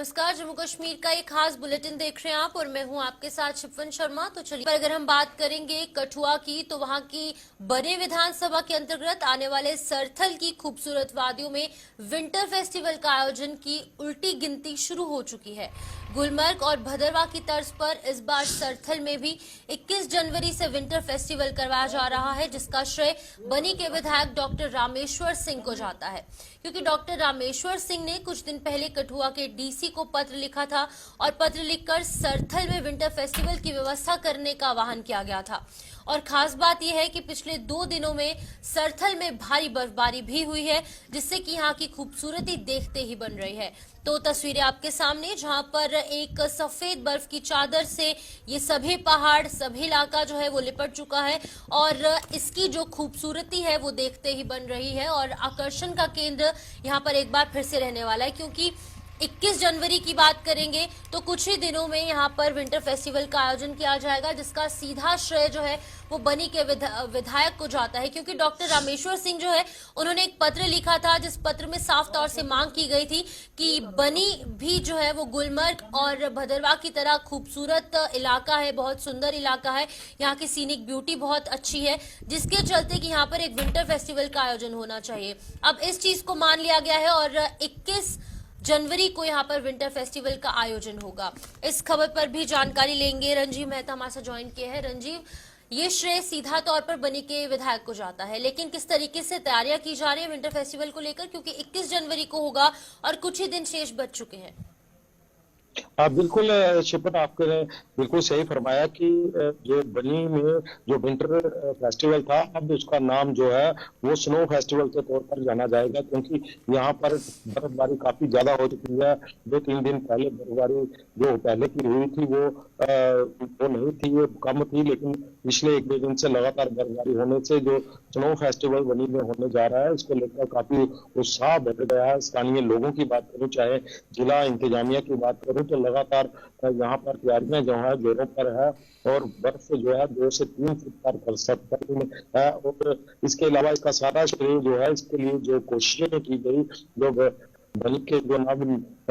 नमस्कार। जम्मू कश्मीर का एक खास बुलेटिन देख रहे हैं आप और मैं हूं आपके साथ शिफन शर्मा। तो चलिए, पर अगर हम बात करेंगे कठुआ की, तो वहां की बनी विधानसभा के अंतर्गत आने वाले सरथल की खूबसूरत वादियों में विंटर फेस्टिवल का आयोजन की उल्टी गिनती शुरू हो चुकी है। गुलमर्ग और भदरवा की तर्ज पर इस बार सरथल में भी 21 जनवरी से विंटर फेस्टिवल करवाया जा रहा है, जिसका श्रेय बनी के विधायक डॉक्टर रामेश्वर सिंह को जाता है, क्योंकि डॉक्टर रामेश्वर सिंह ने कुछ दिन पहले कठुआ के डीसी को पत्र लिखा था और पत्र लिखकर सरथल में विंटर फेस्टिवल की व्यवस्था करने का आह्वान किया गया था। और खास बात यह है कि पिछले 2 दिनों में सरथल में भारी बर्फबारी भी हुई है, जिससे कि यहाँ की खूबसूरती देखते ही बन रही है। तो तस्वीरें आपके सामने, जहां पर एक सफेद बर्फ की चादर से ये सभी पहाड़, सभी इलाका जो है वो लिपट चुका है और इसकी जो खूबसूरती है वो देखते ही बन रही है। और आकर्षण का केंद्र यहाँ पर एक बार फिर से रहने वाला है, क्योंकि 21 जनवरी की बात करेंगे तो कुछ ही दिनों में यहाँ पर विंटर फेस्टिवल का आयोजन किया जाएगा, जिसका सीधा श्रेय जो है वो बनी के विधायक को जाता है, क्योंकि डॉक्टर रामेश्वर सिंह जो है उन्होंने एक पत्र लिखा था, जिस पत्र में साफ तौर से मांग की गई थी कि बनी भी जो है वो गुलमर्ग और भदरवा की तरह खूबसूरत इलाका है, बहुत सुंदर इलाका है, यहाँ की सीनिक ब्यूटी बहुत अच्छी है, जिसके चलते कि यहाँ पर एक विंटर फेस्टिवल का आयोजन होना चाहिए। अब इस चीज को मान लिया गया है और 21 जनवरी को यहाँ पर विंटर फेस्टिवल का आयोजन होगा। इस खबर पर भी जानकारी लेंगे। रंजीव मेहता हमारे साथ ज्वाइन किए हैं। रंजीव, ये श्रेय सीधा तौर पर बनी के विधायक को जाता है, लेकिन किस तरीके से तैयारियां की जा रही है विंटर फेस्टिवल को लेकर, क्योंकि 21 जनवरी को होगा और कुछ ही दिन शेष बच चुके हैं। बिल्कुल शिपन, आपने बिल्कुल सही फरमाया कि जो बनी में जो विंटर फेस्टिवल था, अब उसका नाम जो है वो स्नो फेस्टिवल के तौर पर जाना जाएगा, क्योंकि यहाँ पर बर्फबारी काफी ज्यादा हो चुकी है। 2-3 दिन पहले बर्फबारी जो पहले की हुई थी वो नहीं थी, वो कम थी, लेकिन पिछले 1-2 दिन से लगातार बर्फबारी होने से जो स्नो फेस्टिवल बनी में होने जा रहा है, उसको लेकर काफी उत्साह बढ़ गया है। स्थानीय लोगों की बात करूं, चाहे जिला इंतजामिया की बात करूं, तो लगातार यहाँ पर तैयारियां जो है जोरों पर है और बर्फ जो है 2 से 3 फुट पर कर सकता है। और इसके अलावा इसका सारा श्रेय जो है, इसके लिए जो कोशिशें की गई, जो बनी के जो नव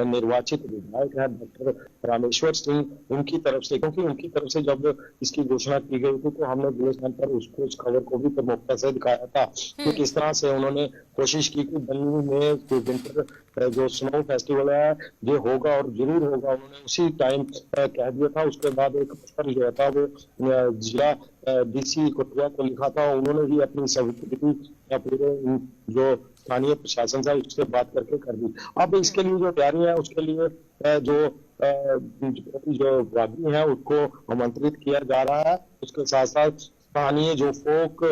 निर्वाचित विधायक है डॉक्टर रामेश्वर सिंह, उनकी तरफ से, क्योंकि उनकी तरफ से जब इसकी घोषणा की गई थी तो हमने बुलेटिन पर उसको उस खबर को भी प्रमुखता से दिखाया था कि किस तरह से उन्होंने कोशिश की कि बनी में जो विंटर जो स्नो फेस्टिवल है ये होगा और जरूर होगा। उन्होंने उसी टाइम कह दिया था। उसके बाद एक पत्र जो था वो जिला डीसी कठुआ को लिखा था, उन्होंने भी अपनी स्वीकृति पूरे जो स्थानीय प्रशासन से उससे बात करके कर दी। अब इसके लिए जो तैयारी है, उसके लिए जो वादी है उसको आमंत्रित किया जा रहा है। उसके साथ साथ स्थानीय जो फोक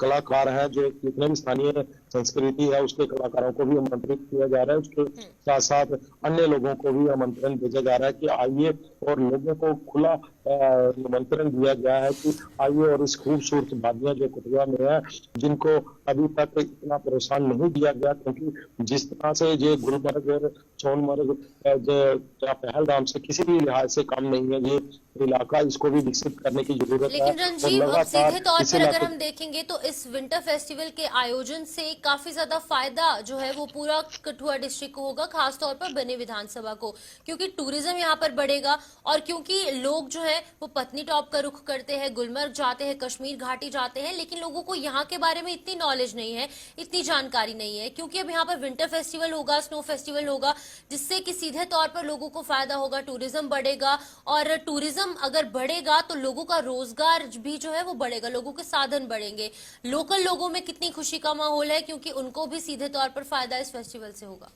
कलाकार हैं, जो जितने भी स्थानीय संस्कृति है उसके कलाकारों को भी आमंत्रित किया जा रहा है। उसके साथ साथ अन्य लोगों को भी आमंत्रण भेजा जा रहा है कि आइए, और लोगों को खुला निमंत्रण दिया गया है कि आइए और इस खूबसूरत वादियां जो कठुआ में है, जिनको अभी तक इतना प्रोत्साहन नहीं दिया गया, क्योंकि जिस तरह से ये गुलमर्ग और सोनमर्ग या पहलगाम से किसी भी लिहाज से कम नहीं है ये इलाका, इसको भी विकसित करने की जरूरत है। लेकिन रंजीव, अब सीधे तौर पर अगर हम देखेंगे तो इस विंटर फेस्टिवल के आयोजन से काफी ज्यादा फायदा जो है वो पूरा कठुआ डिस्ट्रिक्ट को होगा, खासतौर पर बनी विधानसभा को, क्योंकि टूरिज्म यहाँ पर बढ़ेगा और क्योंकि लोग जो है वो पत्नी टॉप का रुख करते हैं, गुलमर्ग जाते हैं, कश्मीर घाटी जाते हैं, लेकिन लोगों को यहाँ के बारे में इतनी नॉलेज नहीं है, इतनी जानकारी नहीं है, क्योंकि अब यहाँ पर विंटर फेस्टिवल होगा, स्नो फेस्टिवल होगा, जिससे कि सीधे तौर पर लोगों को फायदा होगा, टूरिज्म बढ़ेगा। और टूरिज्म अगर बढ़ेगा तो लोगों का रोजगार भी जो है वो बढ़ेगा, लोगों के साधन बढ़ेंगे, लोकल लोगों में कितनी खुशी का माहौल है, क्योंकि उनको भी सीधे तौर पर फायदा इस फेस्टिवल से होगा।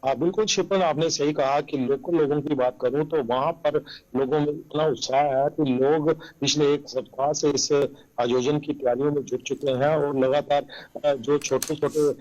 बिल्कुल शिपन, आपने सही कहा कि लोकल लोगों की बात करूं तो वहां पर लोगों में इतना उत्साह है कि लोग पिछले 1 सप्ताह से इस आयोजन की तैयारियों में जुट चुके हैं और लगातार जो छोटे छोटे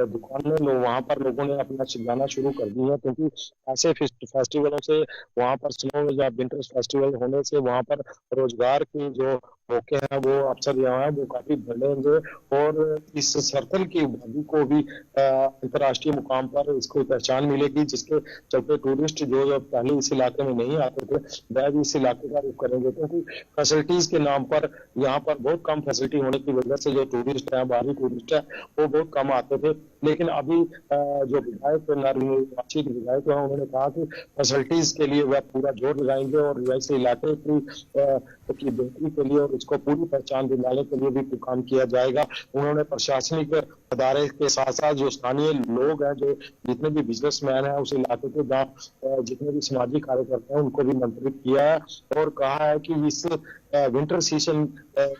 दुकानें लोग वहां पर लोगों ने अपना जाना शुरू कर दी है, क्योंकि ऐसे फेस्टिवलों से वहां पर स्नो या विंटर फेस्टिवल होने से वहां पर रोजगार की जो मौके हैं, वो अवसर यहाँ है वो काफी बढ़ेंगे और इस सरथल की वादी को भी अंतर्राष्ट्रीय मुकाम पर इसको पहचान मिलेगी, जिसके चलते टूरिस्ट जो पहले इस इलाके में नहीं आते थे वह भी इस इलाके का रुख करेंगे, क्योंकि फैसिलिटीज के नाम पर यहाँ पर बहुत कम फैसिलिटी होने की वजह से जो टूरिस्ट है, बाहरी टूरिस्ट है, वो बहुत कम आते थे। लेकिन अभी जो विधायक रांची के विधायक हैं उन्होंने कहा कि फैसिलिटीज के लिए वह पूरा जोर लगाएंगे और रिहायशी इलाके की बेहतरी के लिए और इसको पूरी पहचान दिलाने के लिए भी काम किया जाएगा। उन्होंने प्रशासनिक अदारे के साथ साथ जो स्थानीय लोग हैं, जो जितने भी बिजनेसमैन हैं उस इलाके के गाँव जितने भी सामाजिक कार्यकर्ता हैं उनको भी मंत्रित किया है और कहा है कि इस विंटर सीजन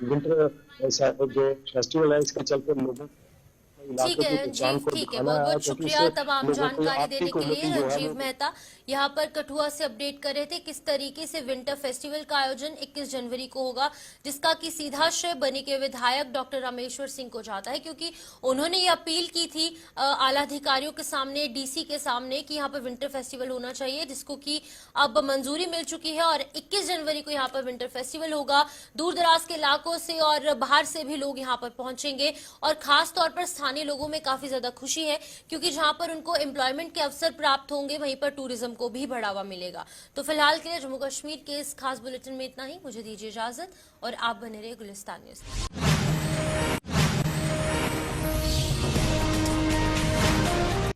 विंटर जो फेस्टिवल है इसके चलते लोगों ठीक है रंजीव, ठीक है, बहुत बहुत शुक्रिया तमाम जानकारी देने के लिए। रंजीव मेहता यहाँ पर कठुआ से अपडेट कर रहे थे किस तरीके से विंटर फेस्टिवल का आयोजन 21 जनवरी को होगा, जिसका कि सीधा श्रेय बनी के विधायक डॉक्टर रामेश्वर सिंह को जाता है, क्योंकि उन्होंने ये अपील की थी आला अधिकारियों के सामने, डीसी के सामने कि यहाँ पर विंटर फेस्टिवल होना चाहिए, जिसको कि अब मंजूरी मिल चुकी है और 21 जनवरी को यहाँ पर विंटर फेस्टिवल होगा। दूर दराज के इलाकों से और बाहर से भी लोग यहाँ पर पहुंचेंगे और खास तौर पर स्थानीय लोगों में काफी ज्यादा खुशी है, क्योंकि जहां पर उनको एम्प्लॉयमेंट के अवसर प्राप्त होंगे वहीं पर टूरिज्म को भी बढ़ावा मिलेगा। तो फिलहाल के लिए जम्मू कश्मीर के इस खास बुलेटिन में इतना ही। मुझे दीजिए इजाजत और आप बने रहिए गुलिस्तान न्यूज।